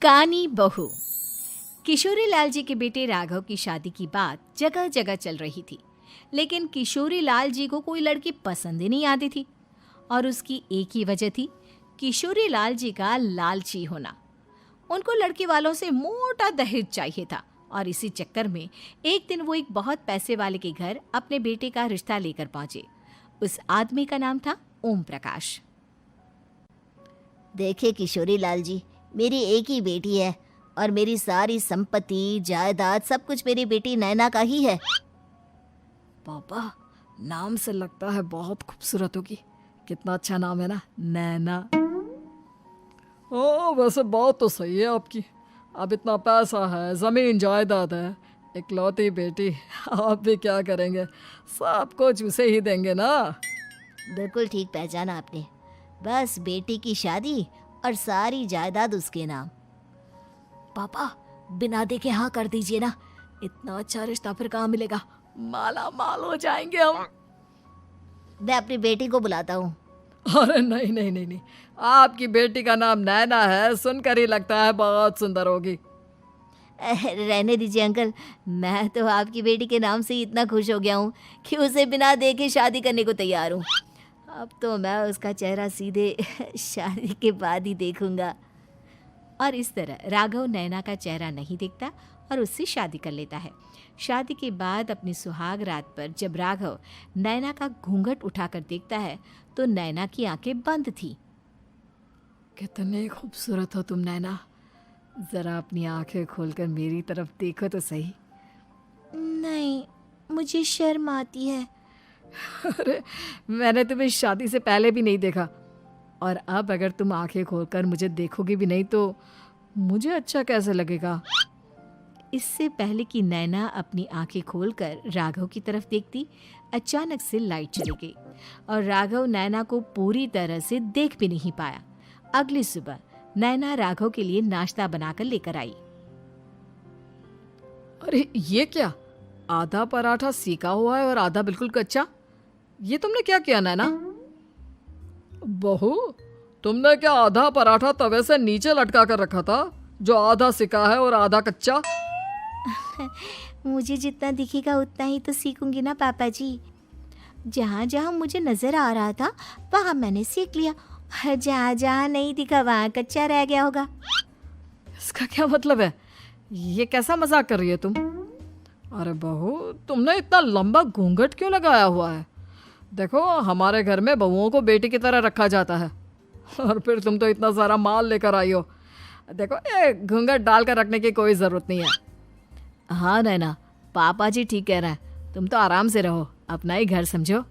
कानी बहू। किशोरी लाल जी के बेटे राघव की शादी की बात जगह जगह चल रही थी, लेकिन किशोरी लाल जी को कोई लड़की पसंद ही नहीं आती थी। और उसकी एक ही वजह थी, किशोरी लाल जी का लालची होना। उनको लड़की वालों से मोटा दहेज चाहिए था और इसी चक्कर में एक दिन वो एक बहुत पैसे वाले के घर अपने बेटे का रिश्ता लेकर पहुंचे। उस आदमी का नाम था ओम प्रकाश। देखिए किशोरी लाल जी, मेरी एक ही बेटी है और मेरी सारी संपत्ति जायदाद सब कुछ मेरी बेटी नैना का ही है। पापा, नाम से लगता है बहुत खूबसूरत होगी। कितना अच्छा नाम है ना, नैना। ओ, वैसे बात तो सही है आपकी। अब इतना पैसा है, जमीन जायदाद है, इकलौती बेटी, आप भी क्या करेंगे? सब कुछ उसे ही देंगे ना। बिल्कुल ठीक पहचाना आपने। बस बेटी की शादी और सारी जायदाद उसके नाम। पापा, बिना देखे हाँ कर दीजिए ना। इतना अच्छा रिश्ता फिर कहाँ मिलेगा? माला माल हो जाएंगे हम। मैं अपनी बेटी को बुलाता हूँ। अरे नहीं नहीं नहीं नहीं, आपकी बेटी का नाम नैना है, सुनकर ही लगता है बहुत सुंदर होगी। रहने दीजिए अंकल, मैं तो आपकी बेटी के नाम से ही इतना खुश हो गया हूँ कि उसे बिना देखे शादी करने को तैयार हूँ। अब तो मैं उसका चेहरा सीधे शादी के बाद ही देखूंगा। और इस तरह राघव नैना का चेहरा नहीं देखता और उससे शादी कर लेता है। शादी के बाद अपनी सुहाग रात पर जब राघव नैना का घूंघट उठाकर देखता है तो नैना की आंखें बंद थी। कितने खूबसूरत हो तुम नैना, जरा अपनी आंखें खोलकर मेरी तरफ देखो तो सही। नहीं, मुझे शर्म आती है। अरे, मैंने तुम्हें शादी से पहले भी नहीं देखा, और अब अगर तुम आंखें खोलकर मुझे देखोगी भी नहीं तो मुझे अच्छा कैसे लगेगा? इससे पहले कि नैना अपनी आंखें खोलकर राघव की तरफ देखती, अचानक से लाइट चली गई और राघव नैना को पूरी तरह से देख भी नहीं पाया। अगली सुबह नैना राघव के लिए नाश्ता बनाकर लेकर आई। अरे ये क्या, आधा पराठा सेका हुआ है और आधा बिल्कुल कच्चा। ये तुमने क्या किया नैना? बहू, तुमने क्या आधा पराठा तवे से नीचे लटका कर रखा था, जो आधा सिका है और आधा कच्चा? मुझे जितना दिखेगा उतना ही तो सीखूंगी ना पापा जी। जहाँ जहाँ मुझे नजर आ रहा था वहाँ मैंने सीख लिया, जहाँ जहाँ नहीं दिखा वहाँ कच्चा रह गया होगा। इसका क्या मतलब है? ये कैसा मजाक कर रही है तुम? अरे बहू, तुमने इतना लंबा घूंघट क्यों लगाया हुआ है? देखो, हमारे घर में बहुओं को बेटी की तरह रखा जाता है, और फिर तुम तो इतना सारा माल लेकर आई हो। देखो, ये घूंघट डालकर रखने की कोई ज़रूरत नहीं है। हाँ नैना, पापा जी ठीक कह रहे हैं, तुम तो आराम से रहो, अपना ही घर समझो।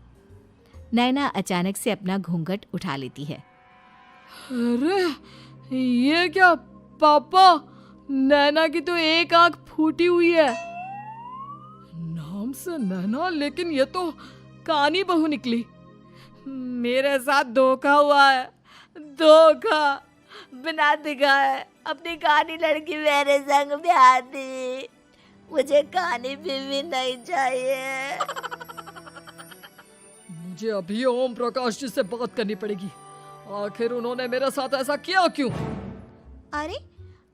नैना अचानक से अपना घूंघट उठा लेती है। अरे ये क्या पापा, नैना की तो एक आंख फूटी हुई है। नाम से नैना, लेकिन ये तो कानी बहू निकली। मेरे साथ धोखा हुआ है, धोखा। बिना दिखाए अपनी कानी लड़की मेरे संग ब्याह दी। मुझे कानी बीवी नहीं चाहिए। मुझे अभी ओम प्रकाश जी से बात करनी पड़ेगी। आखिर उन्होंने मेरे साथ ऐसा किया क्यों? अरे,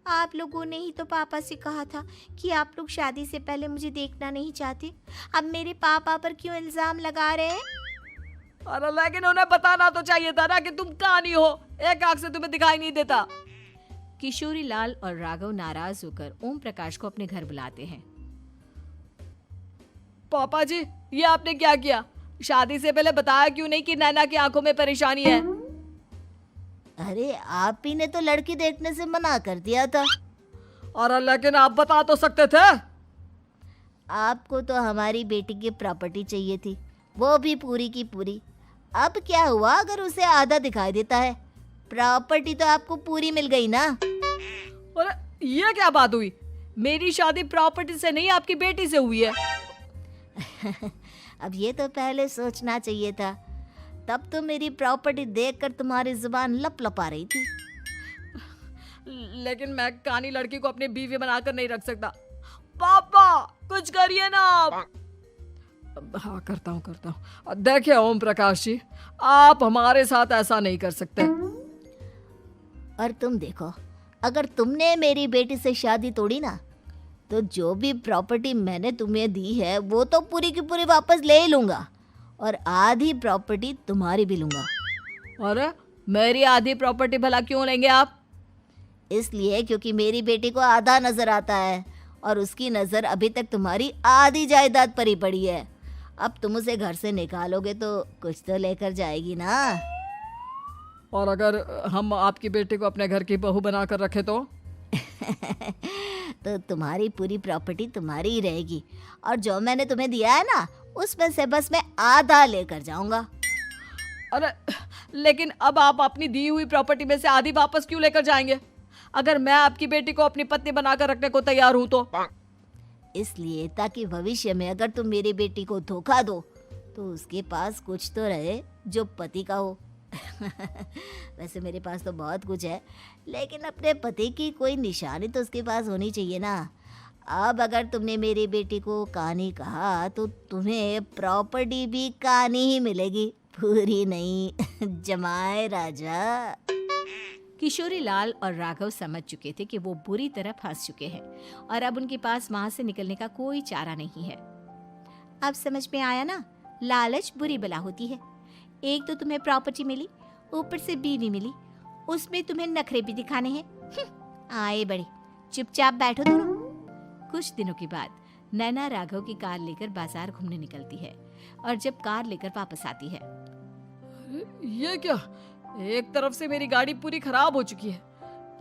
आप लोगों ने ही तो पापा से कहा था कि आप लोग शादी से पहले मुझे देखना नहीं चाहते। अब मेरे पापा पर क्यों इल्जाम लगा रहे हैं? अरे लेकिन उन्हें बताना तो चाहिए था ना कि तुम कानी हो, एक आंख से तुम्हें दिखाई नहीं देता। किशोरी लाल और राघव नाराज होकर ओम प्रकाश को अपने घर बुलाते हैं। पापा जी, ये आपने क्या किया? शादी से पहले बताया क्यों नहीं कि नैना की आंखों में परेशानी है? अरे, आप ही ने तो लड़की देखने से मना कर दिया था। और लेकिन आप बता तो सकते थे। आपको तो हमारी बेटी की प्रॉपर्टी चाहिए थी, वो भी पूरी की पूरी। अब क्या हुआ अगर उसे आधा दिखाई देता है? प्रॉपर्टी तो आपको पूरी मिल गई ना। अरे ये क्या बात हुई? मेरी शादी प्रॉपर्टी से नहीं, आपकी बेटी से हुई है। अब ये तो पहले सोचना चाहिए था, तब तो मेरी प्रॉपर्टी देखकर तुम्हारी जुबान लप लपा रही थी। लेकिन मैं कानी लड़की को अपनी बीवी बनाकर नहीं रख सकता। पापा, कुछ करिए ना आप। हाँ, करता हूँ। देखिए ओम प्रकाश जी, आप हमारे साथ ऐसा नहीं कर सकते। और तुम देखो, अगर तुमने मेरी बेटी से शादी तोड़ी ना, तो जो भी प्रॉपर्टी मैंने तुम्हें दी है वो तो पूरी की पूरी वापस ले ही लूँगा, और आधी प्रॉपर्टी तुम्हारी भी लूँगा। अरे मेरी आधी प्रॉपर्टी भला क्यों लेंगे आप? इसलिए क्योंकि मेरी बेटी को आधा नज़र आता है और उसकी नज़र अभी तक तुम्हारी आधी जायदाद पर ही पड़ी है। अब तुम उसे घर से निकालोगे तो कुछ तो लेकर जाएगी ना। और अगर हम आपकी बेटी को अपने घर की बहू बना कर रखे तो? तो तुम्हारी पूरी प्रॉपर्टी तुम्हारी ही रहेगी, और जो मैंने तुम्हें दिया है ना, उसमें से बस मैं आधा लेकर जाऊंगा। अरे लेकिन अब आप अपनी दी हुई प्रॉपर्टी में से आधी वापस क्यों लेकर जाएंगे? अगर मैं आपकी बेटी को अपनी पत्नी बनाकर रखने को तैयार हूं तो? इसलिए ताकि भविष्य में अगर तुम मेरी बेटी को धोखा दो तो उसके पास कुछ तो रहे जो पति का हो। वैसे मेरे पास तो बहुत कुछ है, लेकिन अपने पति की कोई निशानी तो उसके पास होनी चाहिए ना। अब अगर तुमने मेरी बेटी को कानी कहा तो तुम्हें प्रॉपर्टी भी कानी ही मिलेगी, पूरी नहीं। जमाए राजा। किशोरी लाल और राघव समझ चुके थे कि वो बुरी तरह फंस चुके हैं और अब उनके पास वहां से निकलने का कोई चारा नहीं है। अब समझ में आया ना, लालच बुरी बला होती है। एक तो तुम्हें प्रॉपर्टी मिली, ऊपर से बीवी मिली, उसमें तुम्हें नखरे भी दिखाने हैं। आए बड़े, चुपचाप बैठो दोनों। कुछ दिनों के बाद नैना राघव की कार लेकर बाजार घूमने निकलती है और जब कार लेकर वापस आती है, ये क्या? एक तरफ से मेरी गाड़ी पूरी खराब हो चुकी है।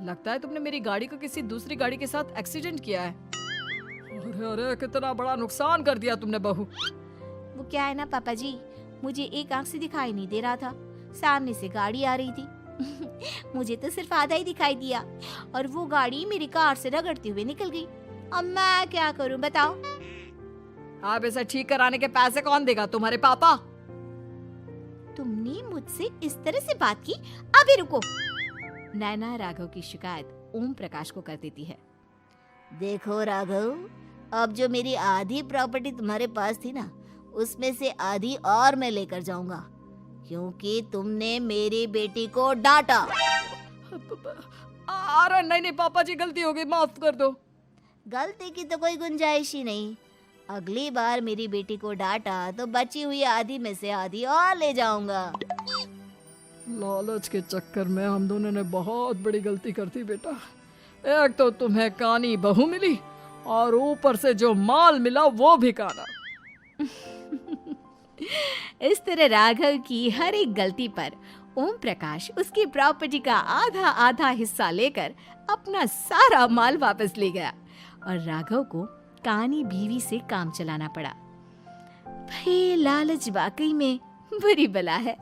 लगता है तुमने मेरी गाड़ी को किसी दूसरी गाड़ी के साथ एक्सीडेंट किया है। अरे अरे कितना बड़ा नुकसान कर दिया तुमने बहू। वो क्या है ना पापा जी, मुझे एक आंख से दिखाई नहीं दे रहा था, सामने से गाड़ी आ रही थी। मुझे तो सिर्फ आधा ही दिखाई दिया और वो गाड़ी मेरी कार से रगड़ते हुए निकल गई। अब मैं क्या करूं बताओ? आप इसे ठीक कराने के पैसे कौन देगा? तुम्हारे पापा। तुमने मुझसे इस तरह से बात की? अभी रुको। नैना राघव की शिकायत ओम प्रकाश को कर देती है। देखो राघव, अब जो मेरी आधी प्रॉपर्टी तुम्हारे पास थी ना, उसमें से आधी और मैं लेकर जाऊंगा, क्योंकि तुमने मेरी बेटी को डांटा। अरे नहीं नहीं पापा जी, गलती हो गई, माफ कर दो। गलती की तो कोई गुंजाइश ही नहीं। अगली बार मेरी बेटी को डांटा तो बची हुई आधी में से आधी और ले जाऊंगा। लालच के चक्कर में हम दोनों ने बहुत बड़ी गलती कर दी बेटा। एक तो तुम्हें कानी बहू मिली और ऊपर से जो माल मिला वो भी काना। इस तरह राघव की हर एक गलती पर ओम प्रकाश उसकी प्रॉपर्टी का आधा आधा हिस्सा लेकर अपना सारा माल वापस ले गया और राघव को कानी बीवी से काम चलाना पड़ा। भाई लालच वाकई में बुरी बला है।